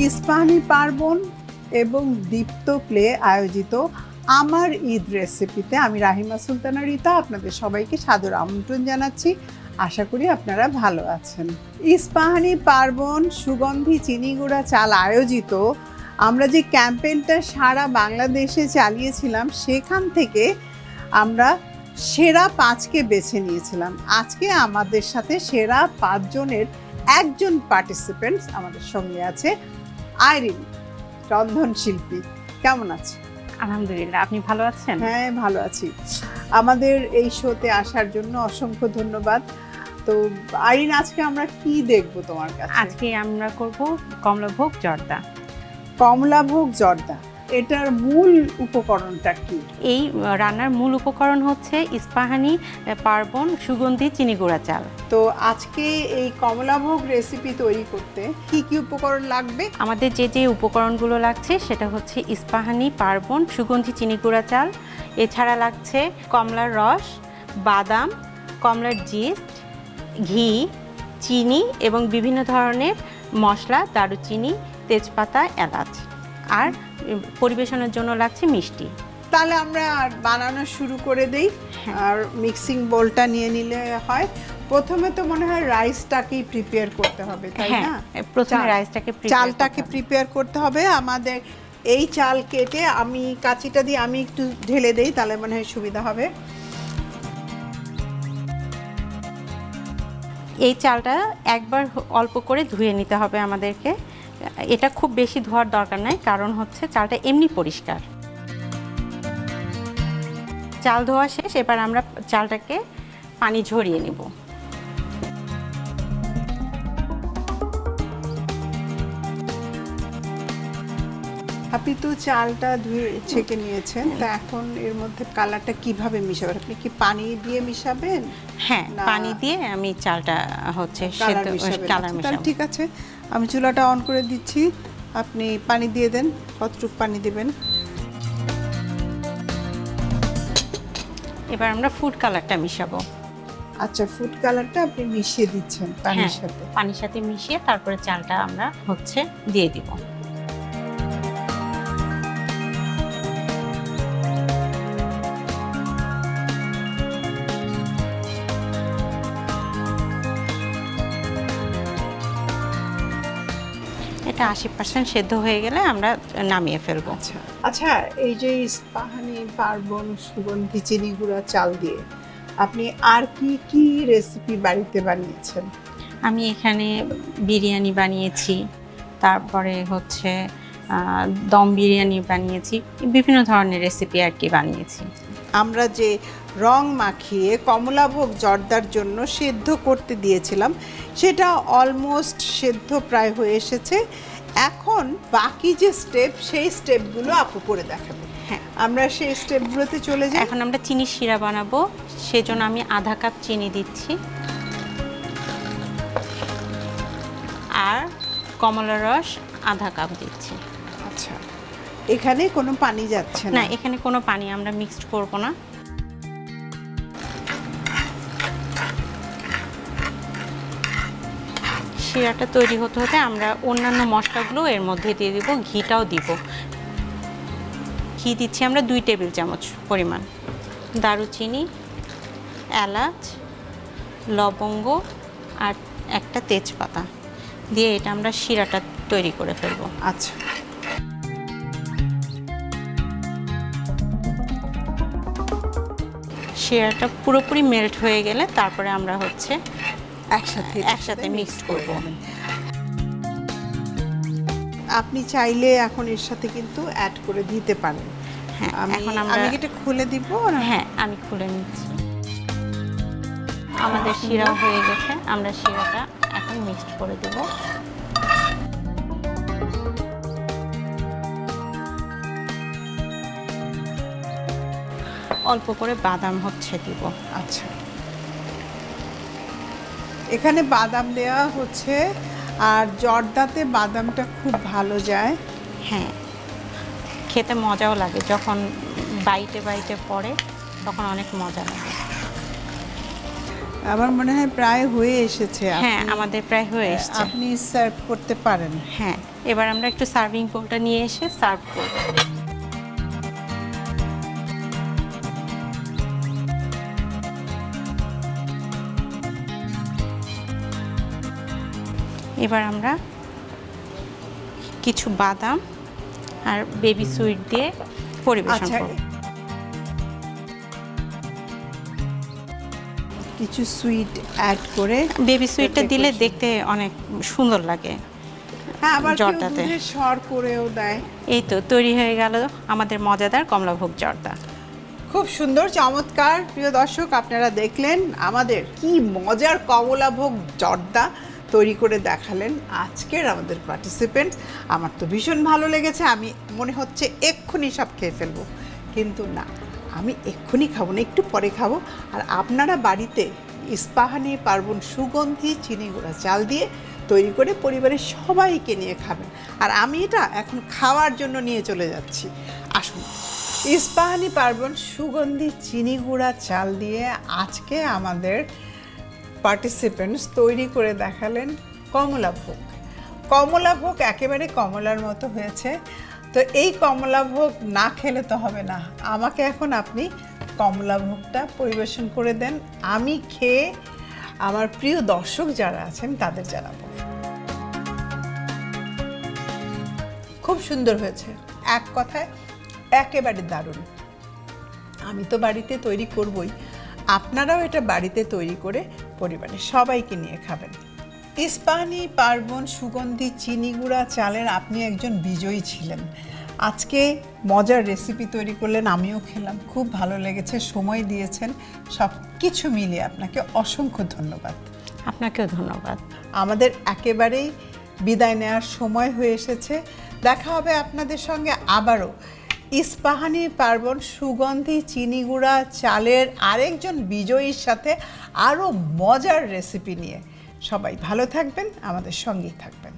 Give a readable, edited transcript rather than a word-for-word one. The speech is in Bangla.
ইস্পাহানি পার্বণ এবং দীপ্ত প্লে আয়োজিত আমার ঈদ রেসিপিতে আমি রাহিমা সুলতানা রিতা আপনাদের সবাইকে সাদর আমন্ত্রণ জানাচ্ছি। আশা করি আপনারা ভালো আছেন। ইস্পাহানি পার্বণ সুগন্ধি চিনি গুঁড়া চাল আয়োজিত আমরা যে ক্যাম্পেইনটা সারা বাংলাদেশে চালিয়েছিলাম, সেখান থেকে আমরা সেরা 5কে বেছে নিয়েছিলাম। আজকে আমাদের সাথে সেরা 5 জনের একজন পার্টিসিপেন্টস আমাদের সঙ্গে আছে, আইরিন, রন্ধনশিল্পী। কেমন আছে? আলহামদুলিল্লাহ, আপনি ভালো আছেন? হ্যাঁ, ভালো আছি। আমাদের এই শোতে আসার জন্য অসংখ্য ধন্যবাদ। তো আইরিন, আজকে আমরা কি দেখব তোমার কাছে? আজকে আমরা করব কমলাভোগ জর্দা। কমলাভোগ জর্দা, এটার মূল উপকরণটা কি? এই রান্নার মূল উপকরণ হচ্ছে ইস্পাহানি পার্বণ সুগন্ধি চিনি গুঁড়া চাল। তো আজকে এই কমলাভোগ রেসিপি তৈরি করতে কি কি উপকরণ লাগবে? আমাদের যে যে উপকরণগুলো লাগছে সেটা হচ্ছে ইস্পাহানি পার্বণ সুগন্ধি চিনি গুঁড়া চাল, এছাড়া লাগছে কমলার রস, বাদাম, কমলার জিস্ট, ঘি, চিনি এবং বিভিন্ন ধরনের মশলা, দারুচিনি, তেজপাতা, এলাচ, আর পরিবেশনের জন্য লাগছে মিষ্টি। তাহলে আমরা বানানো শুরু করে দেই। আর মিক্সিং বোলটা নিয়ে নিলে হয়। প্রথমে তো মনে হয় রাইসটাকেই প্রিপেয়ার করতে হবে, তাই না? প্রথমে রাইসটাকে চালটাকে প্রিপেয়ার করতে হবে। আমাদের এই চাল কেটে আমি কাঁচিটা দিয়ে আমি একটু ঢেলে দেই, তাহলে মনে হয় সুবিধা হবে। এই চালটা একবার অল্প করে ধুয়ে নিতে হবে আমাদেরকে। এটা খুব বেশি ধোয়ার দরকার নাই, কারণ হচ্ছে চালটা এমনি পরিষ্কার। চাল ধোয়া শেষ, এবার আমরা চালটাকে পানি ঝরিয়ে নিব। আপনি তো চালটা ধুয়ে ছেঁকে নিয়েছেন, তা এখন এর মধ্যে কালারটা কিভাবে মিশাবেন? আপনি কি পানি দিয়ে মিশাবেন? হ্যাঁ, পানি দিয়ে আমি চালটা হচ্ছে কালার কালার মিশাবেন। মিশাবো। ঠিক আছে, আমি চুলাটা অন করে দিচ্ছি। আপনি পানি দিয়ে দেন। কতটুকু পানি দিবেন? এবার আমরা ফুড কালারটা মিশাবো। আচ্ছা, ফুড কালারটা আপনি মিশিয়ে দিচ্ছেন পানির সাথে? পানির সাথে মিশিয়ে তারপরে চালটা আমরা হচ্ছে দিয়ে দিব। এটা 80% সেদ্ধ হয়ে গেলে আমরা নামিয়ে ফেলবো। আচ্ছা, এই যে ইস্পাহানি পার্বণ সুগন্ধি চিনি গুঁড়া চাল দিয়ে আপনি আর কি কি রেসিপি বাড়িতে বানিয়েছেন? আমি এখানে বিরিয়ানি বানিয়েছি, তারপরে হচ্ছে দম বিরিয়ানি বানিয়েছি, বিভিন্ন ধরনের রেসিপি আর কি বানিয়েছি। আমরা যে রং মাখিয়ে কমলাভোগ জর্দার জন্য সেদ্ধ করতে দিয়েছিলাম, সেটা অলমোস্ট সেদ্ধ প্রায় হয়ে এসেছে। এখন বাকি যে স্টেপ, সেই স্টেপগুলো আপু করে দেখাবে। হ্যাঁ, আমরা সেই স্টেপগুলোতে চলে যাই। এখন আমরা চিনির শিরা বানাবো, সেজন্য আমি আধা কাপ চিনি দিচ্ছি, আর কমলার রস আধা কাপ দিচ্ছি। আচ্ছা, এখানে কোনো পানি যাচ্ছে না, এখানে কোনো পানি আমরা মিক্সড করব না। শিরাটা তৈরি হতে হতে আমরা অন্যান্য মশলাগুলো এর মধ্যে দিয়ে দিব, ঘিটাও দিব। ঘি দিচ্ছি আমরা 2 টেবিল চামচ পরিমাণ, দারুচিনি, এলাচ, লবঙ্গ আর একটা তেজপাতা দিয়ে এটা আমরা শিরাটা তৈরি করে ফেলবো। আচ্ছা, শিরাটা পুরোপুরি মেল্ট হয়ে গেলে তারপরে আমরা হচ্ছে একসাথে মিক্সড করব। আপনি চাইলে এখন এর সাথে কিন্তু অ্যাড করে দিতে পারেন। হ্যাঁ, এখন আমি এটা খুলে দিব। হ্যাঁ, আমি খুলে নিচ্ছি। আমাদের শিরাও হয়ে গেছে, আমরা শিরাটা এখন মিক্সড করে দেব। অল্প করে বাদাম হচ্ছে দিব। আচ্ছা, এখানে বাদাম দেওয়া হচ্ছে, আর জর্দাতে বাদামটা খুব ভালো যায়। হ্যাঁ, খেতে মজাও লাগে, যখন বাইটে বাইটে পড়ে তখন অনেক মজা লাগে। আমার মনে হয় প্রায় হয়ে এসেছে। হ্যাঁ, আপনি- আমাদের প্রায় হয়ে এসেছে। আপনি সার্ভ করতে পারেন। হ্যাঁ, এবার আমরা একটু সার্ভিং বোলটা নিয়ে এসে সার্ভ করব। এবার আমরা কিছু বাদাম আর বেবি সুইট দিয়ে পরিবেশন আচ্ছা, করব। কিছু সুইট অ্যাড করে বেবি সুইটটা দিলে decoration। দেখতে অনেক সুন্দর লাগে। হ্যাঁ, আবার কেউ জর্দাতে। দুধের সর করেও দেয়। এই তো তৈরি হয়ে গেল আমাদের মজাদার কমলাভোগ জর্দা। খুব সুন্দর, চমৎকার। প্রিয় দর্শক, আপনারা দেখলেন আমাদের কি মজার কমলাভোগ জর্দা তৈরি করে দেখালেন আজকের আমাদের পার্টিসিপেন্টস। আমার তো ভীষণ ভালো লেগেছে। আমি মনে হচ্ছে এক্ষুনি সব খেয়ে ফেলবো, কিন্তু না, আমি এক্ষুনি খাবো না, একটু পরে খাবো। আর আপনারা বাড়িতে ইস্পাহানি পার্বণ সুগন্ধি চিনি গুঁড়া চাল দিয়ে তৈরি করে পরিবারের সবাইকে নিয়ে খাবেন। আর আমি এটা এখন খাওয়ার জন্য নিয়ে চলে যাচ্ছি। আসুন, ইস্পাহানি পার্বণ সুগন্ধি চিনি গুঁড়া চাল দিয়ে আজকে আমাদের পার্টিসিপেন্টস তৈরি করে দেখালেন কমলাভোগ। কমলাভোগ একেবারে কমলার মতো হয়েছে। তো এই কমলাভোগ না খেলে তো হবে না। আমাকে এখন আপনি কমলাভোগটা পরিবেশন করে দেন, আমি খেয়ে আমার প্রিয় দর্শক যারা আছেন তাদের জানাবো। খুব সুন্দর হয়েছে, এক কথায় একেবারে দারুণ। আমি তো বাড়িতে তৈরি করবই, আপনারাও এটা বাড়িতে তৈরি করে পরিবারের সবাইকে নিয়ে খাবেন। ইস্পাহানি পার্বণ সুগন্ধি চিনি গুঁড়া চালের আপনি একজন বিজয়ী ছিলেন। আজকে মজার রেসিপি তৈরি করলেন, আমিও খেলাম, খুব ভালো লেগেছে, সময় দিয়েছেন, সব কিছু মিলিয়ে আপনাকে অসংখ্য ধন্যবাদ। আপনাকেও ধন্যবাদ। আমাদের একেবারেই বিদায় নেওয়ার সময় হয়ে এসেছে। দেখা হবে আপনাদের সঙ্গে আবারও ইস্পাহানি পার্বণ সুগন্ধি চিনি গুঁড়া চালের আরেকজন বিজয়ীর সাথে আরও মজার রেসিপি নিয়ে। সবাই ভালো থাকবেন, আমাদের সঙ্গেই থাকবেন।